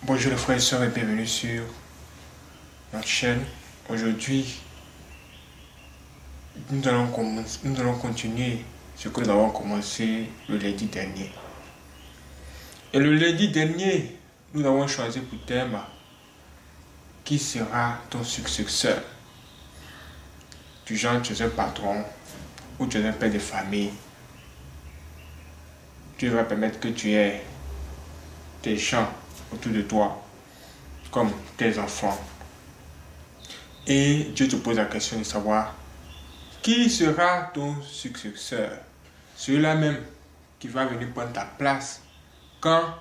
Bonjour les frères et sœurs et bienvenue sur notre chaîne. Aujourd'hui, nous allons continuer ce que nous avons commencé le lundi dernier. Et le lundi dernier, nous avons choisi pour thème qui sera ton successeur. Du genre, tu es un patron ou tu es un père de famille. Dieu va permettre que tu aies des gens autour de toi comme tes enfants. Et Dieu te pose la question de savoir qui sera ton successeur, celui-là même qui va venir prendre ta place quand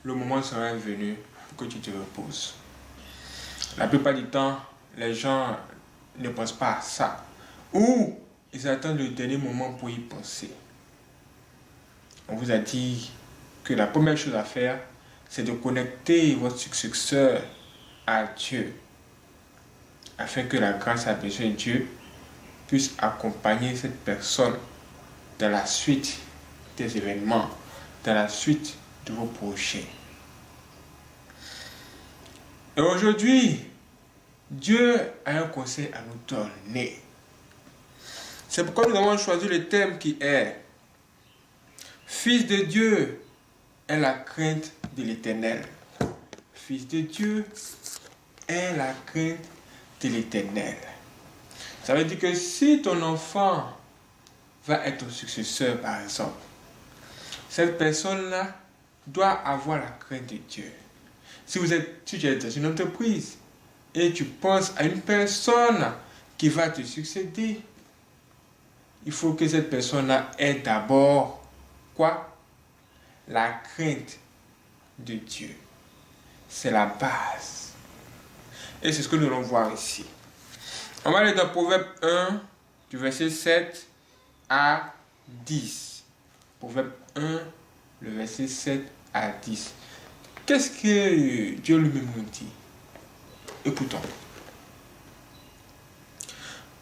le moment sera venu pour que tu te reposes. La plupart du temps, les gens ne pensent pas à ça ou ils attendent le dernier moment pour y penser. On vous a dit que la première chose à faire, c'est de connecter votre successeur à Dieu, afin que la grâce à besoin de Dieu puisse accompagner cette personne dans la suite des événements, dans la suite de vos projets. Et aujourd'hui, Dieu a un conseil à nous donner. C'est pourquoi nous avons choisi le thème qui est Fils de Dieu est la crainte de l'Éternel. Fils de Dieu est la crainte de l'Éternel. Ça veut dire que si ton enfant va être ton successeur, par exemple, cette personne-là doit avoir la crainte de Dieu. Si tu es dans une entreprise et tu penses à une personne qui va te succéder, il faut que cette personne-là ait d'abord quoi? La crainte de Dieu. C'est la base. Et c'est ce que nous allons voir ici. On va aller dans Proverbe 1, du verset 7 à 10. Proverbe 1, le verset 7 à 10. Qu'est-ce que Dieu lui-même nous dit? Écoutons.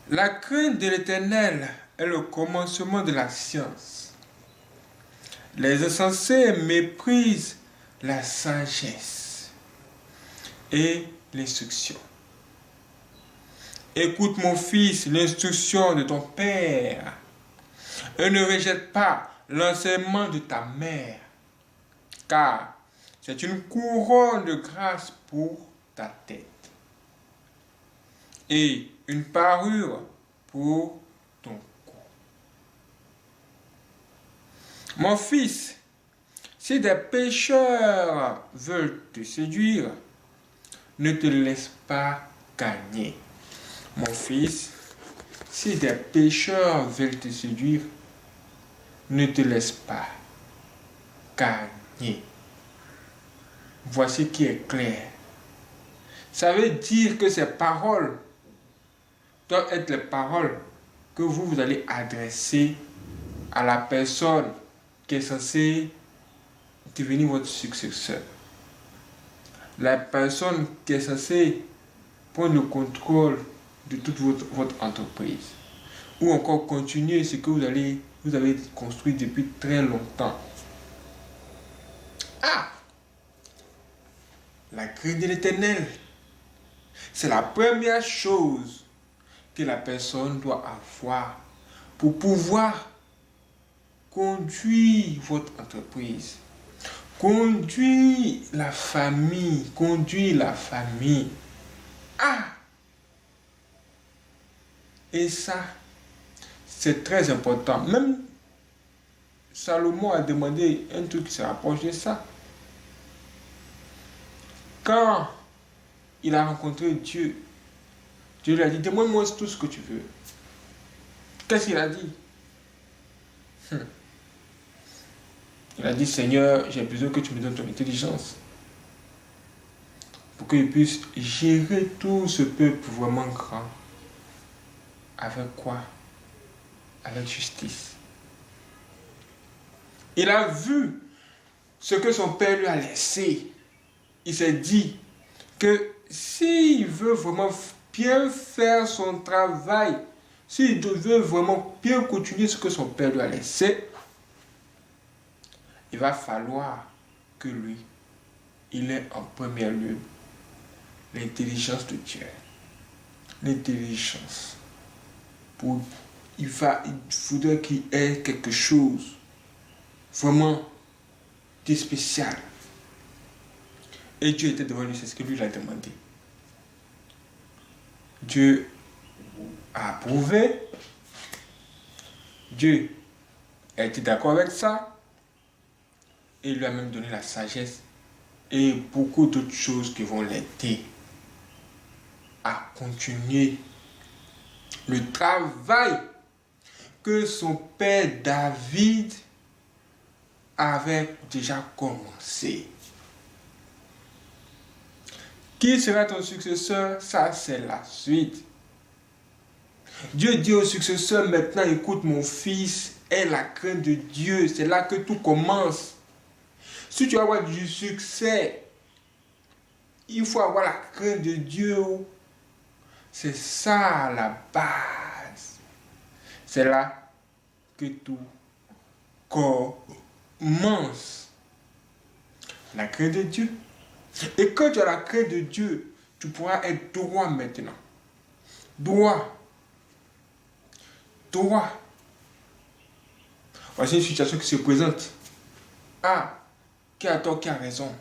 La crainte de l'Éternel est le commencement de la science. Les insensés méprisent la sagesse et l'instruction. Écoute mon fils l'instruction de ton père et ne rejette pas l'enseignement de ta mère, car c'est une couronne de grâce pour ta tête et une parure pour ton cou. Mon fils, si des pécheurs veulent te séduire, ne te laisse pas gagner. Mon fils, si des pécheurs veulent te séduire, ne te laisse pas gagner. Voici qui est clair. Ça veut dire que ces paroles doivent être les paroles que vous allez adresser à la personne qui est censée devenir votre successeur. La personne qui est censée prendre le contrôle de toute votre entreprise. Ou encore continuer ce que vous avez construit depuis très longtemps. La crainte de l'Éternel, c'est la première chose que la personne doit avoir pour pouvoir conduire votre entreprise, conduire la famille. Et ça, c'est très important. Même Salomon a demandé un truc qui se rapproche de ça. Quand il a rencontré Dieu, Dieu lui a dit, demande-moi tout ce que tu veux. Qu'est-ce qu'il a dit? Il a dit, Seigneur, j'ai besoin que tu me donnes ton intelligence pour que je puisse gérer tout ce peuple vraiment grand. Avec quoi? Avec justice. Il a vu ce que son père lui a laissé. Il s'est dit que s'il veut vraiment bien faire son travail, s'il veut vraiment bien continuer ce que son père lui a laissé, il va falloir que lui il est en premier lieu l'intelligence de Dieu. L'intelligence. Il faudrait qu'il ait quelque chose vraiment de spécial. Et Dieu était devant lui, c'est ce que lui a demandé. Dieu a approuvé. Dieu a été d'accord avec ça. Et il lui a même donné la sagesse et beaucoup d'autres choses qui vont l'aider à continuer le travail que son père David avait déjà commencé. Qui sera ton successeur? Ça, c'est la suite. Dieu dit au successeur, maintenant, écoute mon fils, aie la crainte de Dieu. C'est là que tout commence. Si tu veux avoir du succès, il faut avoir la crainte de Dieu. C'est ça la base. C'est là que tout commence. La crainte de Dieu. Et quand tu as la crainte de Dieu, tu pourras être droit maintenant. Droit. Voici une situation qui se présente. Ah, qui a tort, qui a raison?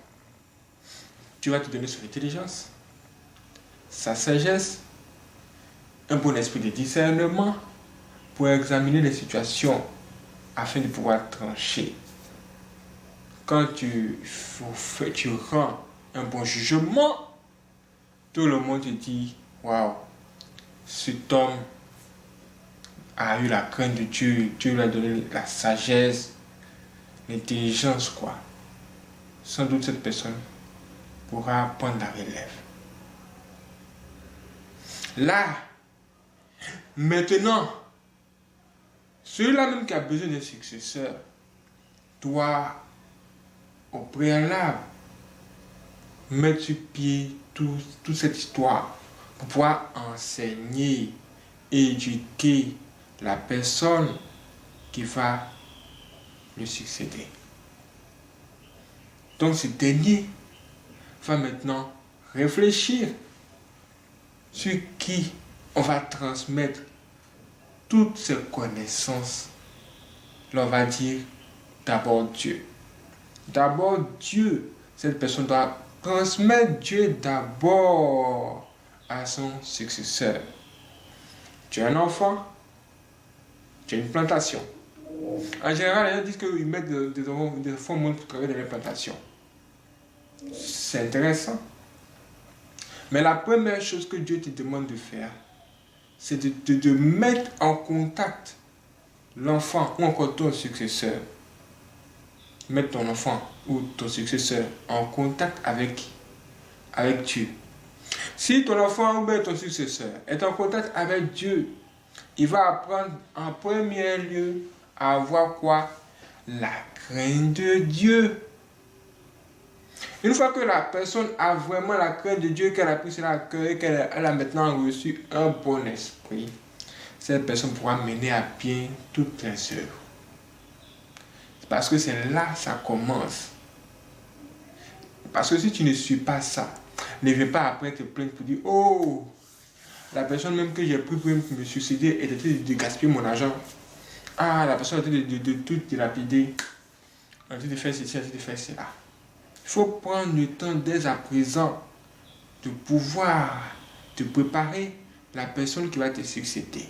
Tu vas te donner son intelligence, sa sagesse, un bon esprit de discernement pour examiner les situations afin de pouvoir trancher. Quand tu rends un bon jugement, tout le monde te dit, waouh, cet homme a eu la crainte de Dieu, Dieu lui a donné la sagesse, l'intelligence, quoi. Sans doute cette personne pourra prendre la relève. Là, maintenant, celui-là même qui a besoin d'un successeur doit, au préalable, mettre sur pied toute cette histoire pour pouvoir enseigner, éduquer la personne qui va le succéder. Donc ce dernier va maintenant réfléchir sur qui on va transmettre toutes ces connaissances. Là, on va dire d'abord Dieu. D'abord Dieu. Cette personne doit transmettre Dieu d'abord à son successeur. Tu as un enfant, tu as une plantation. En général, les gens disent qu'ils mettent des enfants au monde pour travailler dans les plantations. C'est intéressant. Mais la première chose que Dieu te demande de faire, c'est de mettre en contact l'enfant ou encore ton successeur. Mettre ton enfant ou ton successeur en contact avec Dieu. Si ton enfant ou ton successeur est en contact avec Dieu, il va apprendre en premier lieu à avoir quoi? La crainte de Dieu. Une fois que la personne a vraiment la crainte de Dieu, qu'elle a pris cela à cœur et qu'elle a maintenant reçu un bon esprit, cette personne pourra mener à bien toutes les œuvres. Parce que c'est là que ça commence. Parce que si tu ne suis pas ça, ne viens pas après te plaindre pour dire, oh, la personne même que j'ai pris pour me suicider est en train de gaspiller mon argent. Ah, la personne est en train de tout dilapider. En train de faire ceci, en train de faire cela. Il faut prendre le temps dès à présent de pouvoir te préparer la personne qui va te succéder.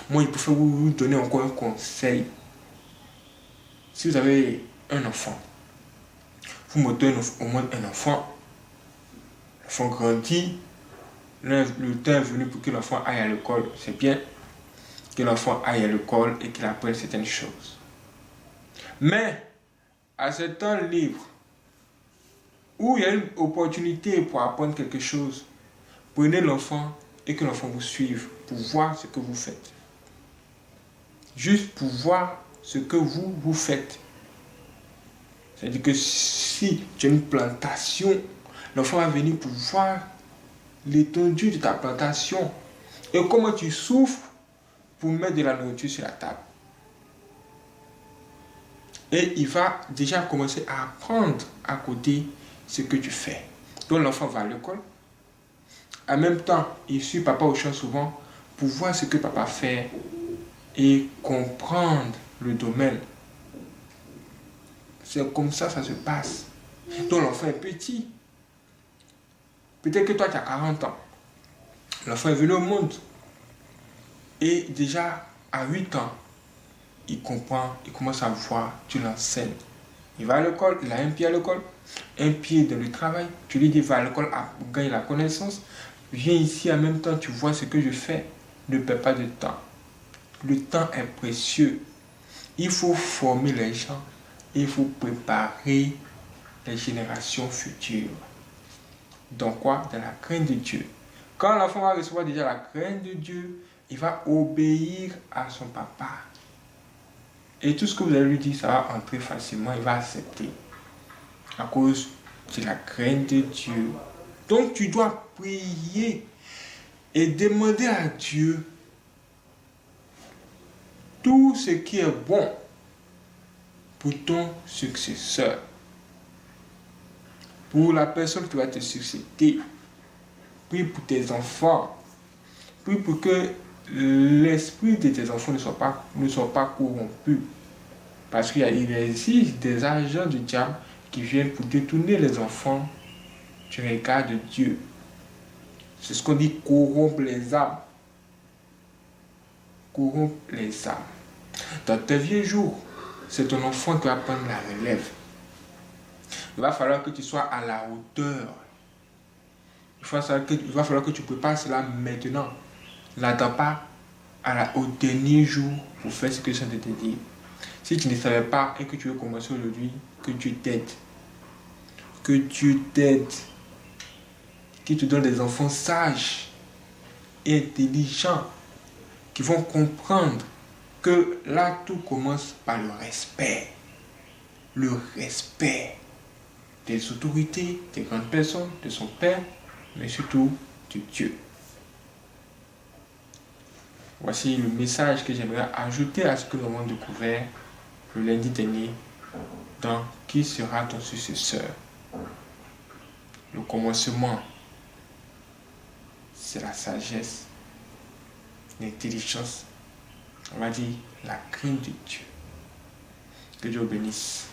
Moi, je peux vous donner encore un conseil. Si vous avez un enfant, vous mettez au moins un enfant, l'enfant grandit, le temps est venu pour que l'enfant aille à l'école. C'est bien que l'enfant aille à l'école et qu'il apprenne certaines choses. Mais, à ce temps libre, où il y a une opportunité pour apprendre quelque chose, prenez l'enfant et que l'enfant vous suive pour voir ce que vous faites. Juste pour voir ce que vous faites. C'est-à-dire que si tu as une plantation, l'enfant va venir pour voir l'étendue de ta plantation et comment tu souffres pour mettre de la nourriture sur la table. Et il va déjà commencer à apprendre à côté ce que tu fais. Donc l'enfant va à l'école. En même temps, il suit papa au champ souvent pour voir ce que papa fait et comprendre le domaine. C'est comme ça se passe. Donc l'enfant est petit. Peut-être que toi tu as 40 ans. L'enfant est venu au monde. Et déjà à 8 ans, il comprend, il commence à voir, tu l'enseignes. Il va à l'école, il a un pied à l'école, un pied dans le travail. Tu lui dis va à l'école, gagne la connaissance. Viens ici en même temps, tu vois ce que je fais. Ne perds pas de temps. Le temps est précieux. Il faut former les gens. Il faut préparer les générations futures. Donc quoi? Dans la crainte de Dieu. Quand l'enfant va recevoir déjà la crainte de Dieu, il va obéir à son papa. Et tout ce que vous allez lui dire, ça va entrer facilement, il va accepter. À cause de la crainte de Dieu. Donc tu dois prier et demander à Dieu tout ce qui est bon pour ton successeur. Pour la personne qui va te succéder. Prie pour tes enfants. Prie pour que l'esprit de tes enfants ne soit pas corrompu. Parce qu'il existe des agents du diable qui viennent pour détourner les enfants du regard de Dieu. C'est ce qu'on dit corrompre les âmes. Corrompre les âmes. Dans tes vieux jours, c'est ton enfant qui va prendre la relève. Il va falloir que tu sois à la hauteur. Il va falloir que tu prépares cela maintenant. N'attends pas au dernier jour pour faire ce que je viens de te dire. Si tu ne savais pas et que tu veux commencer aujourd'hui, que Dieu t'aide. Que Dieu t'aide. Qu'il te donne des enfants sages et intelligents qui vont comprendre que là, tout commence par le respect. Le respect des autorités, des grandes personnes, de son Père, mais surtout de Dieu. Voici le message que j'aimerais ajouter à ce que nous avons découvert le lundi dernier dans Qui sera ton successeur. Le commencement, c'est la sagesse, l'intelligence, on va dire la crainte de Dieu. Que Dieu bénisse.